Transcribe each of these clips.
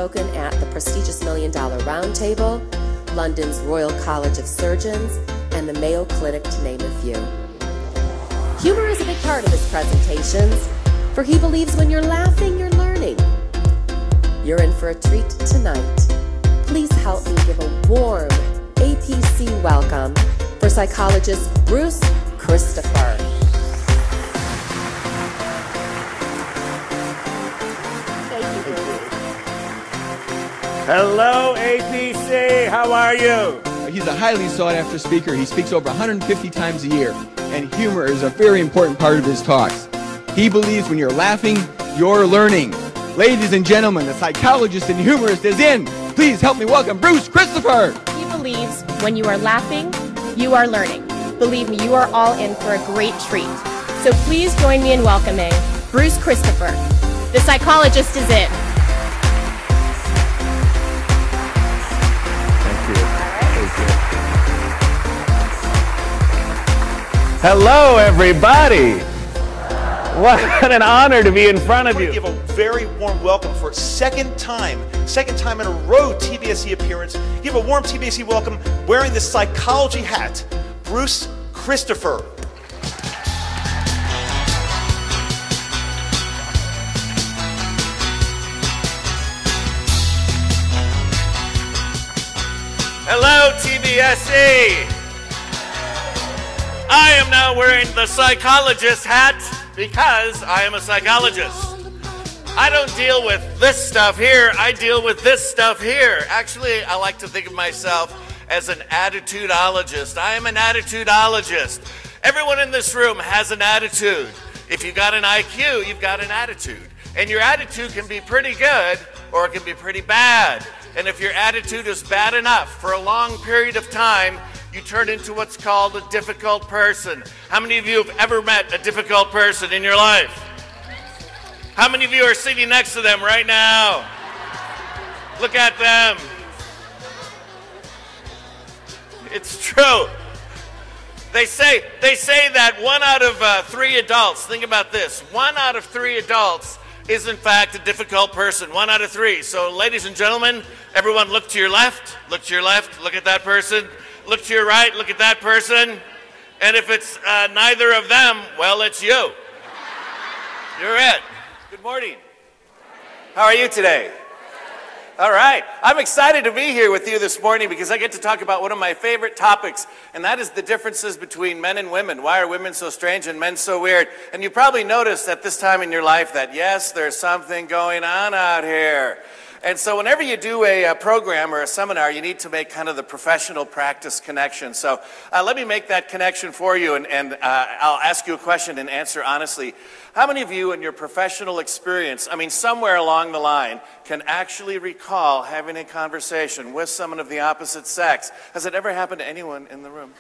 spoken at the prestigious $1 Million Roundtable, London's Royal College of Surgeons, and the Mayo Clinic, to name a few. Humor is a big part of his presentations, for he believes when you're laughing, you're learning. You're in for a treat tonight. Please help me give a warm APC welcome for psychologist Bruce Christopher. Thank you, Bruce. Hello, APC. How are you? He's a highly sought-after speaker. He speaks over 150 times a year, and humor is a very important part of his talks. He believes when you're laughing, you're learning. Ladies and gentlemen, the psychologist and humorist is in. Please help me welcome Bruce Christopher. He believes when you are laughing, you are learning. Believe me, you are all in for a great treat. So please join me in welcoming Bruce Christopher. The psychologist is in. Thank you. Thank you. Hello, everybody. What an honor to be in front of you. Give a very warm welcome for second time in a row TBSE appearance. Give a warm TBSE welcome wearing the psychology hat, Bruce Christopher. Hello, TBSE. I am now wearing the psychologist hat because I am a psychologist. I don't deal with this stuff here, I deal with this stuff here. Actually, I like to think of myself as an attitudologist. I am an attitudologist. Everyone in this room has an attitude. If you got an IQ, you've got an attitude. And your attitude can be pretty good or it can be pretty bad. And if your attitude is bad enough for a long period of time, you turn into what's called a difficult person. How many of you have ever met a difficult person in your life? How many of you are sitting next to them right now? Look at them. It's true. They say that 1 out of 3 adults, think about this, 1 out of 3 adults is in fact a difficult person. 1 out of 3. So ladies and gentlemen, everyone look to your left, look to your left, look at that person. Look to your right, look at that person. And if it's neither of them, well, it's you. You're it. Good morning. How are you today? All right. I'm excited to be here with you this morning because I get to talk about one of my favorite topics, and that is the differences between men and women. Why are women so strange and men so weird? And you probably noticed at this time in your life that, yes, there's something going on out here. And so whenever you do a program or a seminar, you need to make kind of the professional practice connection. So let me make that connection for you, and I'll ask you a question and answer honestly. How many of you in your professional experience, I mean somewhere along the line, can actually recall having a conversation with someone of the opposite sex? Has it ever happened to anyone in the room?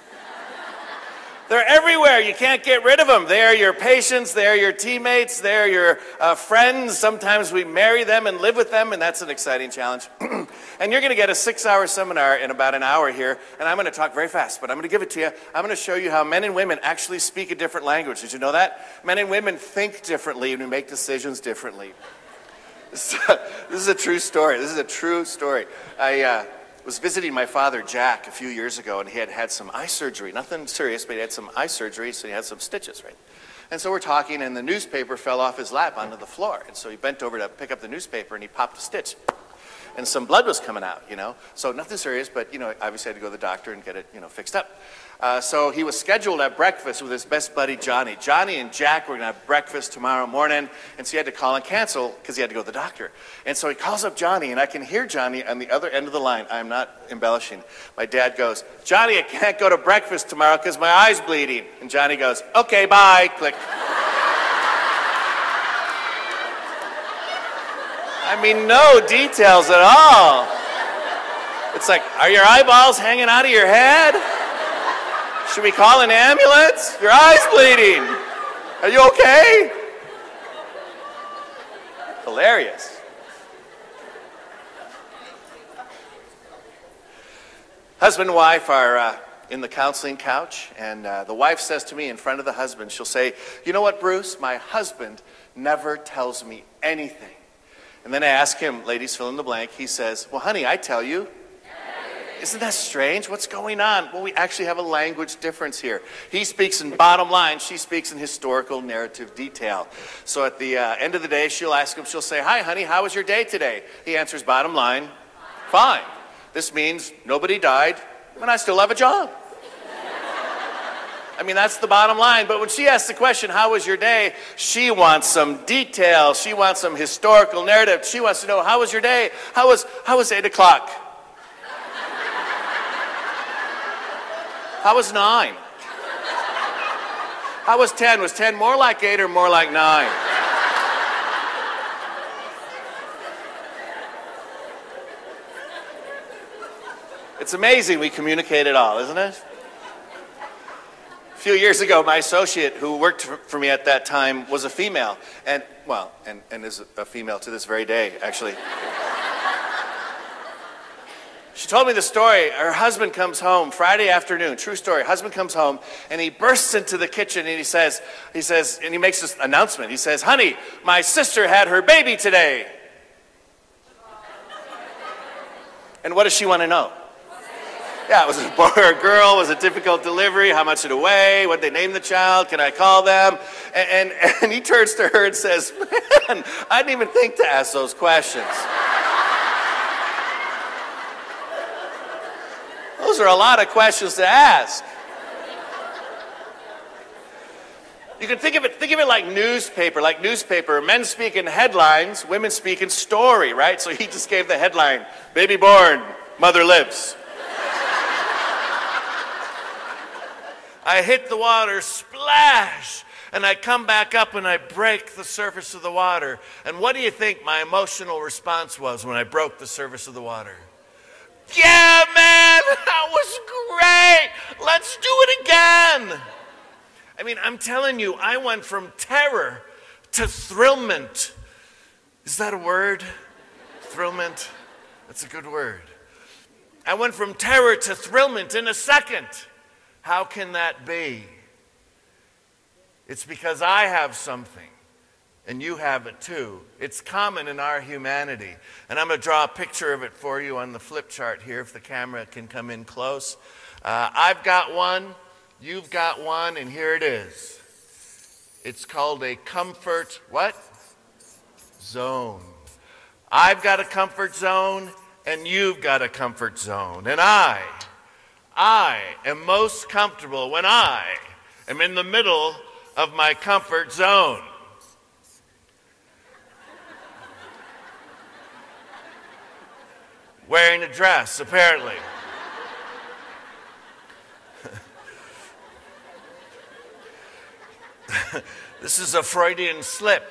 They're everywhere. You can't get rid of them. They're your patients. They're your teammates. They're your friends. Sometimes we marry them and live with them, and that's an exciting challenge. And you're going to get a 6-hour seminar in about an hour here, and I'm going to talk very fast, but I'm going to give it to you. I'm going to show you how men and women actually speak a different language. Did you know that? Men and women think differently and we make decisions differently. This is a true story. This is a true story. I was visiting my father, Jack, a few years ago, and he had had some eye surgery. Nothing serious, but he had some eye surgery, so he had some stitches, right? And so we're talking, and the newspaper fell off his lap onto the floor. And so he bent over to pick up the newspaper, and he popped a stitch. And some blood was coming out, you know. So nothing serious, but, you know, obviously had to go to the doctor and get it, you know, fixed up. So he was scheduled at breakfast with his best buddy, Johnny. Johnny and Jack were going to have breakfast tomorrow morning, and so he had to call and cancel because he had to go to the doctor. And so he calls up Johnny, and I can hear Johnny on the other end of the line. I'm not embellishing. My dad goes, "Johnny, I can't go to breakfast tomorrow because my eye's bleeding." And Johnny goes, "Okay, bye." Click. I mean, no details at all. It's like, are your eyeballs hanging out of your head? Should we call an ambulance? Your eye's bleeding. Are you okay? Hilarious. Husband and wife are in the counseling couch, and the wife says to me in front of the husband, she'll say, "You know what, Bruce? My husband never tells me anything. And then I ask him, ladies, fill in the blank. He says, well, honey, I tell you. Isn't that strange? What's going on? Well, we actually have a language difference here. He speaks in bottom line. She speaks in historical narrative detail. So at the end of the day, she'll ask him, she'll say, hi, honey, how was your day today? He answers bottom line, fine. This means nobody died and I still have a job. I mean, that's the bottom line. But when she asks the question, how was your day? She wants some detail. She wants some historical narrative. She wants to know, how was your day? How was 8 o'clock? How was 9? How was 10? Was 10 more like 8 or more like 9? It's amazing we communicate it all, isn't it? A few years ago, my associate who worked for me at that time was a female, and is a female to this very day, actually. She told me the story. Her husband comes home Friday afternoon. True story. Husband comes home and he bursts into the kitchen and he says, and he makes this announcement. He says, honey, my sister had her baby today. And what does she want to know? Yeah, was it a boy or a girl? Was it difficult delivery? How much did it weigh? What did they name the child? Can I call them? And he turns to her and says, man, I didn't even think to ask those questions. Those are a lot of questions to ask. You can think of it like newspaper. Men speak in headlines, women speak in story, right? So he just gave the headline, baby born, mother lives. I hit the water, splash, and I come back up and I break the surface of the water. And what do you think my emotional response was when I broke the surface of the water? Yeah, man, that was great. Let's do it again. I mean, I'm telling you, I went from terror to thrillment. Is that a word? Thrillment? That's a good word. I went from terror to thrillment in a second. How can that be? It's because I have something. And you have it too. It's common in our humanity. And I'm going to draw a picture of it for you on the flip chart here, if the camera can come in close. I've got one, you've got one, and here it is. It's called a comfort, what? Zone. I've got a comfort zone, and you've got a comfort zone. And I am most comfortable when I am in the middle of my comfort zone. Wearing a dress, apparently. This is a Freudian slip.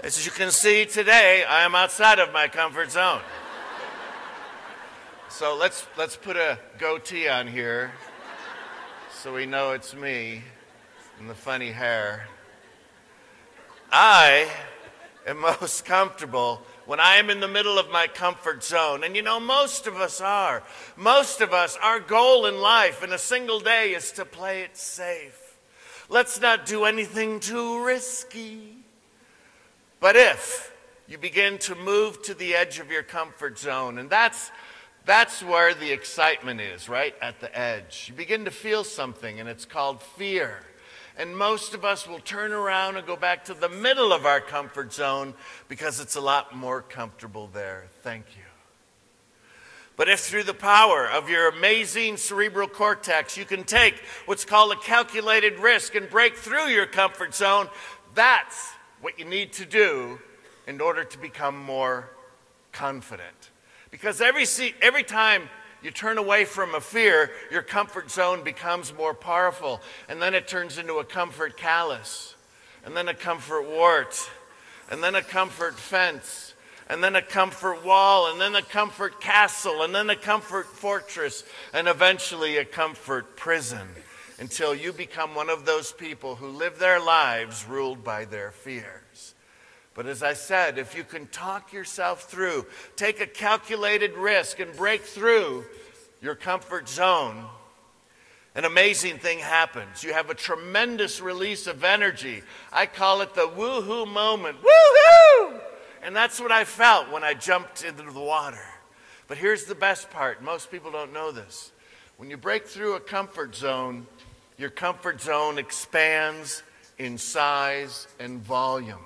As you can see today, I am outside of my comfort zone. So let's put a goatee on here so we know it's me and the funny hair. I am most comfortable when I am in the middle of my comfort zone. And you know, most of us are. Most of us, our goal in life in a single day is to play it safe. Let's not do anything too risky. But if you begin to move to the edge of your comfort zone, and that's where the excitement is, right? At the edge. You begin to feel something, and it's called fear. And most of us will turn around and go back to the middle of our comfort zone because it's a lot more comfortable there. Thank you. But if through the power of your amazing cerebral cortex, you can take what's called a calculated risk and break through your comfort zone, that's what you need to do in order to become more confident. Because every time you turn away from a fear, your comfort zone becomes more powerful. And then it turns into a comfort callus, and then a comfort wart, and then a comfort fence, and then a comfort wall, and then a comfort castle, and then a comfort fortress, and eventually a comfort prison, until you become one of those people who live their lives ruled by their fears. But as I said, if you can talk yourself through, take a calculated risk and break through your comfort zone, an amazing thing happens. You have a tremendous release of energy. I call it the woohoo moment. Woohoo! And that's what I felt when I jumped into the water. But here's the best part. Most people don't know this. When you break through a comfort zone, your comfort zone expands in size and volume.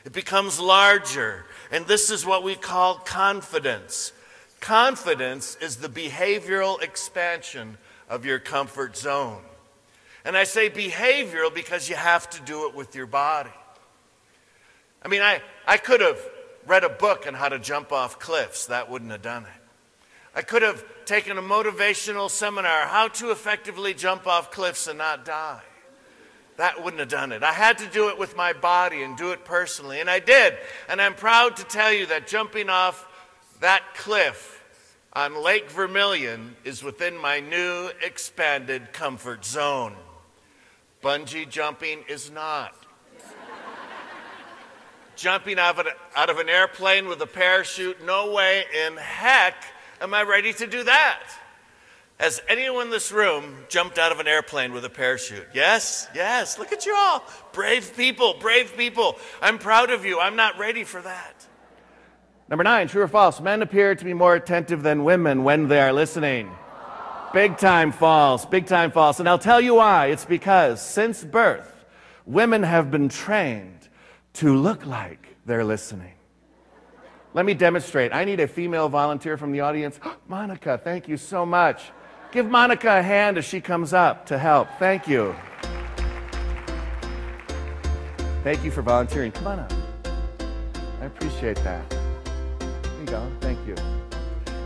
It becomes larger. And this is what we call confidence. Confidence is the behavioral expansion of your comfort zone. And I say behavioral because you have to do it with your body. I mean, I could have read a book on how to jump off cliffs. That wouldn't have done it. I could have taken a motivational seminar, how to effectively jump off cliffs and not die. That wouldn't have done it. I had to do it with my body and do it personally, and I did. And I'm proud to tell you that jumping off that cliff on Lake Vermilion is within my new expanded comfort zone. Bungee jumping is not. Jumping out of an airplane with a parachute, no way in heck am I ready to do that. Has anyone in this room jumped out of an airplane with a parachute? Yes, yes, look at you all. Brave people, brave people. I'm proud of you. I'm not ready for that. Number 9, true or false? Men appear to be more attentive than women when they are listening. Big time false, big time false. And I'll tell you why. It's because since birth, women have been trained to look like they're listening. Let me demonstrate. I need a female volunteer from the audience. Monica, thank you so much. Give Monica a hand as she comes up to help. Thank you. Thank you for volunteering. Come on up. I appreciate that. There you go. Thank you.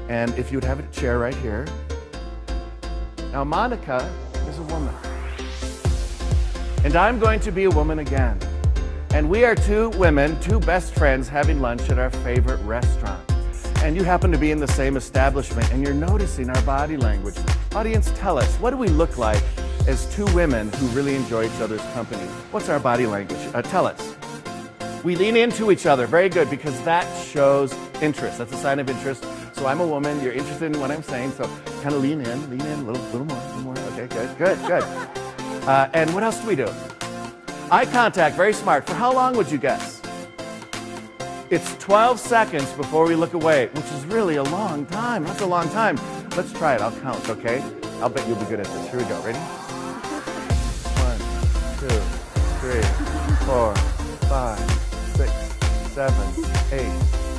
And if you would have a chair right here. Now, Monica is a woman. And I'm going to be a woman again. And we are 2 women, 2 best friends having lunch at our favorite restaurant. And you happen to be in the same establishment and you're noticing our body language. Audience, tell us, what do we look like as 2 women who really enjoy each other's company? What's our body language? Tell us. We lean into each other. Very good, because that shows interest. That's a sign of interest. So I'm a woman, you're interested in what I'm saying, so kind of lean in a little more. Okay, good. And what else do we do? Eye contact, very smart. For how long would you guess? It's 12 seconds before we look away, which is really a long time. That's a long time. Let's try it. I'll count, okay? I'll bet you'll be good at this. Here we go. Ready? 1, 2, 3, 4, 5, 6, 7, 8,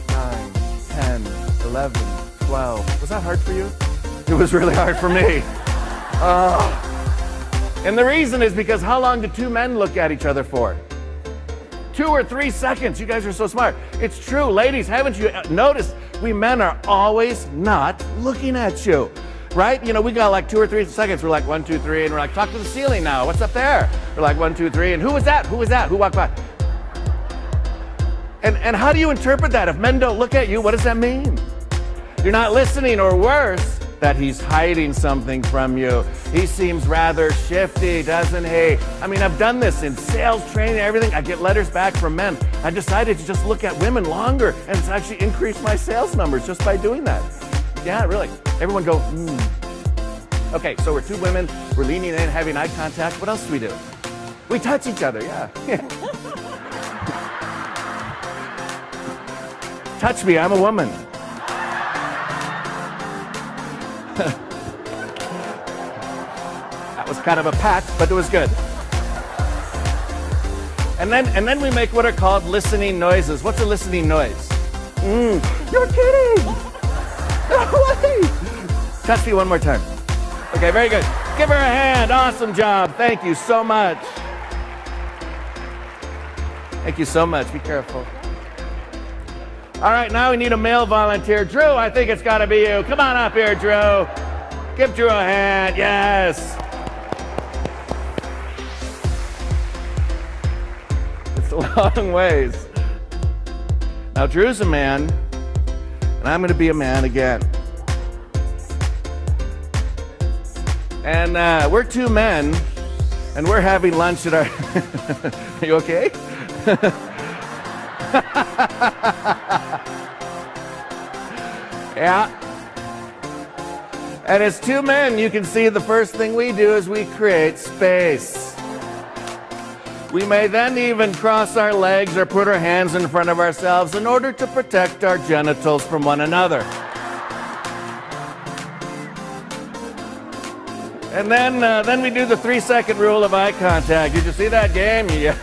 9, 10, 11, 12. Was that hard for you? It was really hard for me. And the reason is because how long do 2 men look at each other for? 2 or 3 seconds. You guys are so smart. It's true. Ladies, haven't you noticed we men are always not looking at you? Right? You know, we got like 2 or 3 seconds. We're like 1, 2, 3, and we're like, talk to the ceiling now. What's up there? We're like 1, 2, 3, and who was that? Who was that? Who walked by? And how do you interpret that? If men don't look at you, what does that mean? You're not listening, or worse, that he's hiding something from you. He seems rather shifty, doesn't he? I mean, I've done this in sales training and everything. I get letters back from men. I decided to just look at women longer, and it's actually increased my sales numbers just by doing that. Yeah, really. Everyone go, Okay, so we're 2 women. We're leaning in, having eye contact. What else do we do? We touch each other, yeah. Touch me, I'm a woman. That was kind of a pat, but it was good. And then we make what are called listening noises. What's a listening noise? You're kidding! No way! Touch me one more time. Okay, very good. Give her a hand. Awesome job. Thank you so much. Thank you so much. Be careful. All right, now we need a male volunteer. Drew, I think it's got to be you. Come on up here, Drew. Give Drew a hand. Yes. It's a long ways. Now, Drew's a man, and I'm going to be a man again. And we're 2 men, and we're having lunch at our... Are you okay? Yeah. And as two men, you can see the first thing we do is we create space. We may then even cross our legs or put our hands in front of ourselves in order to protect our genitals from one another. And then we do the 3-second rule of eye contact. Did you see that game? Yeah.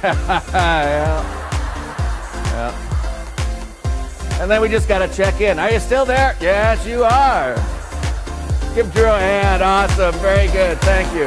And then we just got to check in. Are you still there? Yes, you are. Give Drew a hand. Awesome. Very good. Thank you.